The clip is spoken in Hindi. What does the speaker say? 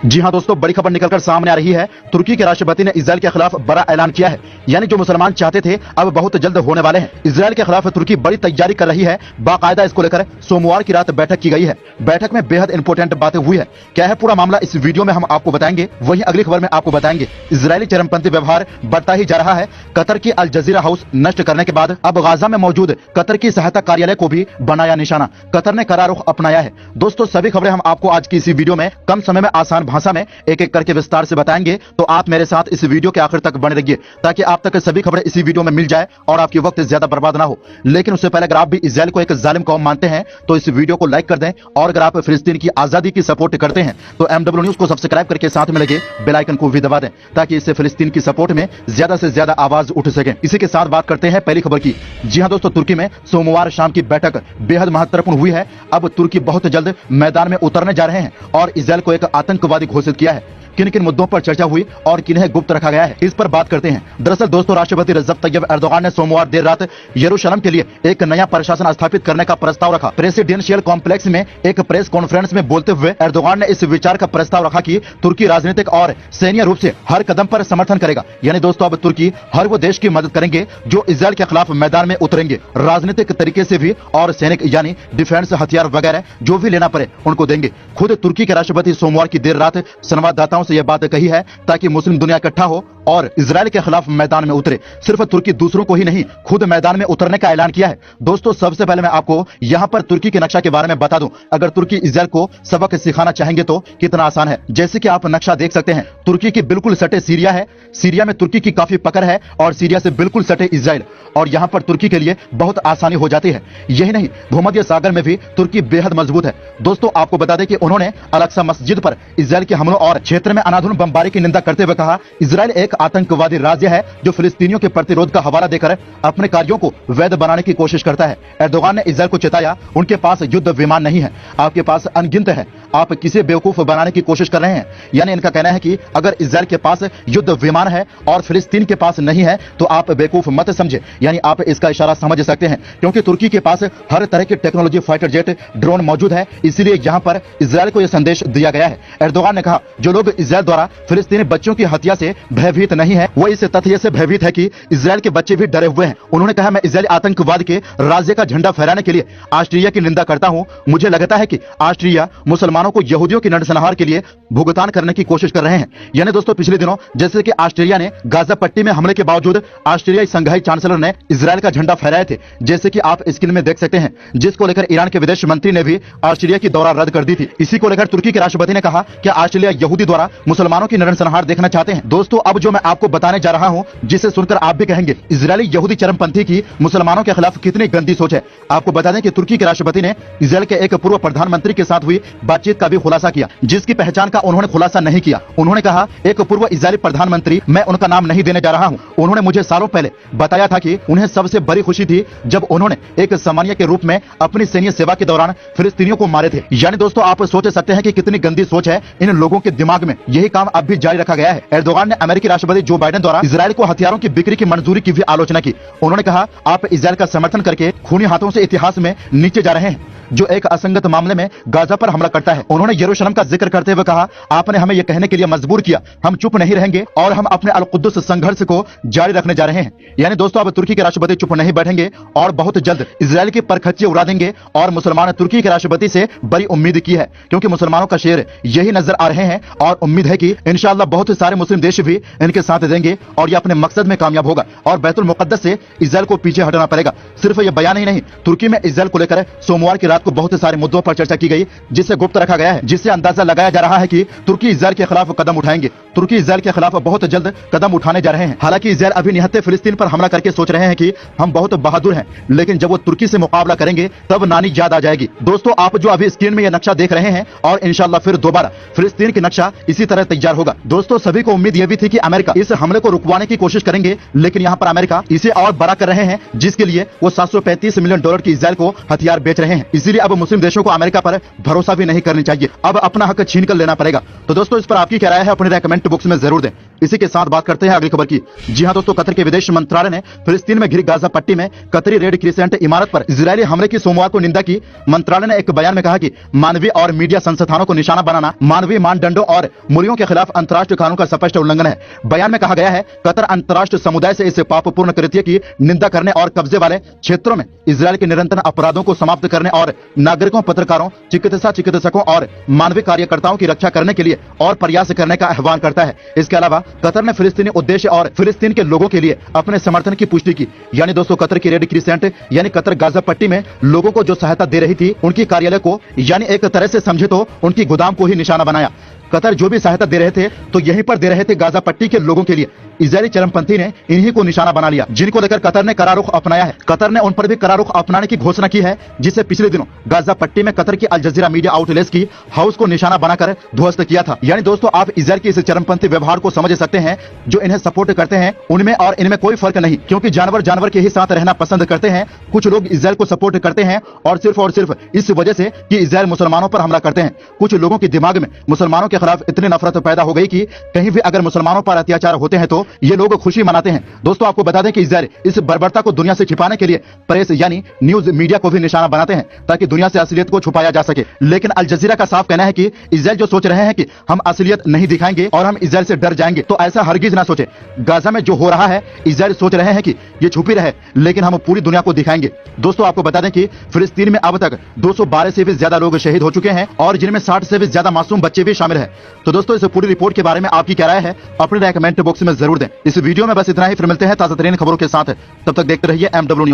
जी हां दोस्तों, बड़ी खबर निकलकर सामने आ रही है। तुर्की के राष्ट्रपति ने इजराइल के खिलाफ बड़ा ऐलान किया है। यानी जो मुसलमान चाहते थे अब बहुत जल्द होने वाले हैं। इजराइल के खिलाफ तुर्की बड़ी तैयारी कर रही है। बाकायदा इसको लेकर सोमवार की रात बैठक की गई है। बैठक में बेहद इंपॉर्टेंट बातें हुई है। क्या है पूरा मामला, इस वीडियो में हम आपको बताएंगे। वहीं अगली खबर में आपको बताएंगे इजरायली चरमपंथी व्यवहार बढ़ता ही जा रहा है। कतर की अल जजीरा हाउस नष्ट करने के बाद अब गाजा में मौजूद कतर की सहायता कार्यालय को भी बनाया निशाना। कतर ने कड़ा रुख अपनाया है। दोस्तों सभी खबरें हम आपको आज की इसी वीडियो में कम समय में आसान भाषा में एक एक करके विस्तार से बताएंगे। तो आप मेरे साथ इस वीडियो के आखिर तक बने रहिए ताकि आप तक सभी खबरें इसी वीडियो में मिल जाए और आपकी वक्त ज्यादा बर्बाद ना हो। लेकिन उससे पहले अगर आप भी इजराइल को एक जालिम कौम मानते हैं तो इस वीडियो को लाइक कर दें, और अगर आप फिलिस्तीन की आजादी की सपोर्ट करते हैं तो MW न्यूज को सब्सक्राइब करके साथ में लगे बेल आइकन को भी दबा दें ताकि इससे फिलिस्तीन की सपोर्ट में ज्यादा से ज्यादा आवाज उठ सके। इसी के साथ बात करते हैं पहली खबर की। जी हां दोस्तों, तुर्की में सोमवार शाम की बैठक बेहद महत्वपूर्ण हुई है। अब तुर्की बहुत जल्द मैदान में उतरने जा रहे हैं और इजराइल को एक आतंकवादी घोषित किया है। किन किन मुद्दों पर चर्चा हुई और किन्हें गुप्त रखा गया है, इस पर बात करते हैं। दरअसल दोस्तों, राष्ट्रपति रजब तैयब एर्दोगान ने सोमवार देर रात यरूशलेम के लिए एक नया प्रशासन स्थापित करने का प्रस्ताव रखा। प्रेसिडेंशियल कॉम्प्लेक्स में एक प्रेस कॉन्फ्रेंस में बोलते हुए एर्दोगान ने इस विचार का प्रस्ताव रखा कि तुर्की राजनीतिक और सैन्य रूप से हर कदम पर समर्थन करेगा। यानी दोस्तों अब तुर्की हर वो देश की मदद करेंगे जो इजराइल के खिलाफ मैदान में उतरेंगे, राजनीतिक तरीके से भी और सैनिक यानी डिफेंस हथियार वगैरह जो भी लेना पड़े उनको देंगे। खुद तुर्की के राष्ट्रपति सोमवार की देर रात संवाददाताओं से यह बात कही है ताकि मुस्लिम दुनिया इकट्ठा हो और इजराइल के खिलाफ मैदान में उतरे। सिर्फ तुर्की दूसरों को ही नहीं, खुद मैदान में उतरने का ऐलान किया है। दोस्तों सबसे पहले मैं आपको यहां पर तुर्की के नक्शा के बारे में बता दूं। अगर तुर्की इजराइल को सबक सिखाना चाहेंगे तो कितना आसान है। जैसे कि आप नक्शा देख सकते हैं, तुर्की की बिल्कुल सटे सीरिया है, सीरिया में तुर्की की काफी पकड़ है और सीरिया से बिल्कुल सटे इजराइल, और यहां पर तुर्की के लिए बहुत आसानी हो जाती है। यही नहीं, भूमध्य सागर में भी तुर्की बेहद मजबूत है। दोस्तों आपको बता दें कि उन्होंने अल-अक्सा मस्जिद पर इजराइल के हमलों और क्षेत्र में अनाधुन बमबारी की निंदा करते हुए कहा, इजराइल एक आतंकवादी राज्य है जो फिलिस्तीनियों के प्रतिरोध का हवाला देकर अपने कार्यों को वैध बनाने की कोशिश करता है। एर्दोगान ने इजराइल को चेताया, उनके पास युद्ध विमान नहीं है, आपके पास अनगिनत है, आप किसे बेवकूफ बनाने की कोशिश कर रहे हैं। यानी इनका कहना है कि अगर इजराइल के पास युद्ध विमान है और फिलिस्तीन के पास नहीं है तो आप बेवकूफ मत समझे। यानी आप इसका इशारा समझ सकते हैं, क्योंकि तुर्की के पास हर तरह की टेक्नोलॉजी, फाइटर जेट, ड्रोन मौजूद है, इसीलिए यहां पर इजराइल को यह संदेश दिया गया है। एर्दोगान ने कहा, जो लोग इजराइल द्वारा फिलिस्तीनी बच्चों की हत्या से भयभीत नहीं है वो इस तथ्य से भयभीत है कि इजराइल के बच्चे भी डरे हुए हैं। उन्होंने कहा, मैं इजरायली आतंकवाद के राज्य का झंडा फहराने के लिए ऑस्ट्रिया की निंदा करता हूं। मुझे लगता है कि ऑस्ट्रिया मुसलमानों को यहूदियों की नरसंहार के लिए भुगतान करने की कोशिश कर रहे हैं। यानी दोस्तों पिछले दिनों जैसे कि ऑस्ट्रिया ने गाजा पट्टी में हमले के बावजूद ऑस्ट्रियाई संघाई चांसलर ने इजराइल का झंडा फहराए थे, जैसे कि आप स्क्रीन में देख सकते हैं, जिसको लेकर ईरान के विदेश मंत्री ने भी ऑस्ट्रिया की दौरा रद्द कर दी थी। इसी को लेकर तुर्की के राष्ट्रपति ने कहा, क्या ऑस्ट्रेलिया यहूदी द्वारा मुसलमानों की नरसंहार देखना चाहते हैं। दोस्तों अब जो मैं आपको बताने जा रहा हूं, जिसे सुनकर आप भी कहेंगे इजरायली यहूदी चरमपंथी की मुसलमानों के खिलाफ कितनी गंदी सोच है। आपको बता दें कि तुर्की के राष्ट्रपति ने इजरायल के एक पूर्व प्रधानमंत्री के साथ हुई बातचीत का भी खुलासा किया, जिसकी पहचान का उन्होंने खुलासा नहीं किया। उन्होंने कहा, एक पूर्व इजरायली प्रधानमंत्री, मैं उनका नाम नहीं देने जा रहा हूं, उन्होंने मुझे सालों पहले बताया था कि उन्हें सबसे बड़ी खुशी थी जब उन्होंने एक सामान्य के रूप में अपनी सैन्य सेवा के दौरान फिलिस्तीनियों को मारे थे। यानी दोस्तों आप सोच सकते हैं कि कितनी गंदी सोच है इन लोगों के दिमाग में। यही काम अब भी जारी रखा गया है। एर्दोगान ने अमेरिकी राष्ट्रपति जो बाइडेन द्वारा इजराइल को हथियारों की बिक्री की मंजूरी की भी आलोचना की। उन्होंने कहा, आप इजराइल का समर्थन करके खूनी हाथों से इतिहास में नीचे जा रहे हैं जो एक असंगत मामले में गाजा पर हमला करता है। उन्होंने यरूशलेम का जिक्र करते हुए कहा, आपने हमें यह कहने के लिए मजबूर किया, हम चुप नहीं रहेंगे और हम अपने अल कुद्दुस संघर्ष को जारी रखने जा रहे हैं। यानी दोस्तों अब तुर्की के राष्ट्रपति चुप नहीं बैठेंगे और बहुत जल्द इजराइल की परखच्चे उड़ा देंगे। और मुसलमान तुर्की के राष्ट्रपति से बड़ी उम्मीद की है, क्योंकि मुसलमानों का शेर यही नजर आ रहे हैं और उम्मीद है कि इंशाअल्लाह बहुत सारे मुस्लिम देश भी इनके साथ देंगे और ये अपने मकसद में कामयाब होगा और बैतुल मुकद्दस से इजराइल को पीछे हटना पड़ेगा। सिर्फ ये बयान ही नहीं, तुर्की में इजराइल को लेकर सोमवार की रात को बहुत सारे मुद्दों पर चर्चा की गई, जिसे गुप्त रखा गया है, जिससे अंदाजा लगाया जा रहा है कि तुर्की इजराइल के खिलाफ कदम उठाएंगे। तुर्की इजराइल के खिलाफ बहुत जल्द कदम उठाने जा रहे हैं। हालांकि इजराइल अभी निहत्थे फिलिस्तीन पर हमला करके सोच रहे हैं कि हम बहुत बहादुर हैं, लेकिन जब वो तुर्की से मुकाबला करेंगे तब नानी याद आ जाएगी। दोस्तों आप जो अभी स्क्रीन में यह नक्शा देख रहे हैं और इंशाअल्लाह फिर दोबारा फिलिस्तीन की नक्शा इसी तरह तैयार होगा। दोस्तों सभी को उम्मीद यह भी थी कि अमेरिका इस हमले को रुकवाने की कोशिश करेंगे, लेकिन यहाँ पर अमेरिका इसे और बड़ा कर रहे हैं, जिसके लिए वो $735 मिलियन की इजराइल को हथियार बेच रहे हैं। इसीलिए अब मुस्लिम देशों को अमेरिका पर भरोसा भी नहीं करनी चाहिए, अब अपना हक छीन कर लेना पड़ेगा। तो दोस्तों इस पर आपकी क्या राय है अपने कमेंट बॉक्स में जरूर दें। इसी के साथ बात करते हैं अगली खबर की। जी हां दोस्तों, कतर के विदेश मंत्रालय ने फिलिस्तीन में घिरी गाजा पट्टी में कतरी रेड क्रिसेंट इमारत पर इजरायली हमले की सोमवार को निंदा की। मंत्रालय ने एक बयान में कहा कि मानवीय और मीडिया संस्थानों को निशाना बनाना मानवीय मानदंडों और मूल्यों के खिलाफ अंतर्राष्ट्रीय कानून का स्पष्ट उल्लंघन है। बयान में कहा गया है, कतर अंतर्राष्ट्रीय समुदाय से इस पापपूर्ण कृत्य की निंदा करने और कब्जे वाले क्षेत्रों में इजरायल के निरंतर अपराधों को समाप्त करने और नागरिकों, पत्रकारों, चिकित्सकों और मानवीय कार्यकर्ताओं की रक्षा करने के लिए और प्रयास करने का आह्वान करता है। इसके अलावा कतर ने फिलिस्तीनी उद्देश्य और फिलिस्तीन के लोगों के लिए अपने समर्थन की पुष्टि की। यानी दोस्तों कतर की रेड क्रिसेंट यानी कतर गाजा पट्टी में लोगों को जो सहायता दे रही थी उनकी कार्यालय को, यानी एक तरह से समझे तो उनकी गोदाम को ही निशाना बनाया। कतर जो भी सहायता दे रहे थे तो यहीं पर दे रहे थे गाजा पट्टी के लोगों के लिए। इजरायली चरमपंथी ने इन्हीं को निशाना बना लिया, जिनको लेकर कतर ने कड़ा रुख अपनाया है। कतर ने उन पर भी कड़ा रुख अपनाने की घोषणा की है, जिसे पिछले दिनों गाजा पट्टी में कतर की अल जजीरा मीडिया आउटलेट्स की हाउस को निशाना बनाकर ध्वस्त किया था। यानी दोस्तों आप इजरायल के इस चरमपंथी व्यवहार को समझ सकते हैं। जो इन्हें सपोर्ट करते हैं उनमें और इनमें कोई फर्क नहीं, क्योंकि जानवर के ही साथ रहना पसंद करते हैं। कुछ लोग इजरायल को सपोर्ट करते हैं और सिर्फ इस वजह से कि इजरायल मुसलमानों पर हमला करते हैं। कुछ लोगों के दिमाग में मुसलमानों के खिलाफ इतनी नफरत पैदा हो गई कि कहीं भी अगर मुसलमानों पर अत्याचार होते हैं तो ये लोग खुशी मनाते हैं। दोस्तों आपको बता दें कि इजरायल इस बर्बरता को दुनिया से छिपाने के लिए प्रेस यानी न्यूज मीडिया को भी निशाना बनाते हैं, ताकि दुनिया से असलियत को छुपाया जा सके। लेकिन अल जजीरा का साफ कहना है कि इजरायल जो सोच रहे हैं कि हम असलियत नहीं दिखाएंगे और हम इजरायल से डर जाएंगे, तो ऐसा हरगिज ना सोचे। गाजा में जो हो रहा है इजरायल सोच रहे हैं कि ये छुपी रहे, लेकिन हम पूरी दुनिया को दिखाएंगे। दोस्तों आपको बता दें कि फिलिस्तीन में अब तक 212 से भी ज्यादा लोग शहीद हो चुके हैं और जिनमें 60 से भी ज्यादा मासूम बच्चे भी शामिल हैं। तो दोस्तों इस पूरी रिपोर्ट के बारे में आपकी क्या राय है अपनी राय कमेंट बॉक्स में जरूर दें। इस वीडियो में बस इतना ही, फिर मिलते हैं ताजा तरीन खबरों के साथ। तब तक देखते रहिए MW न्यूज।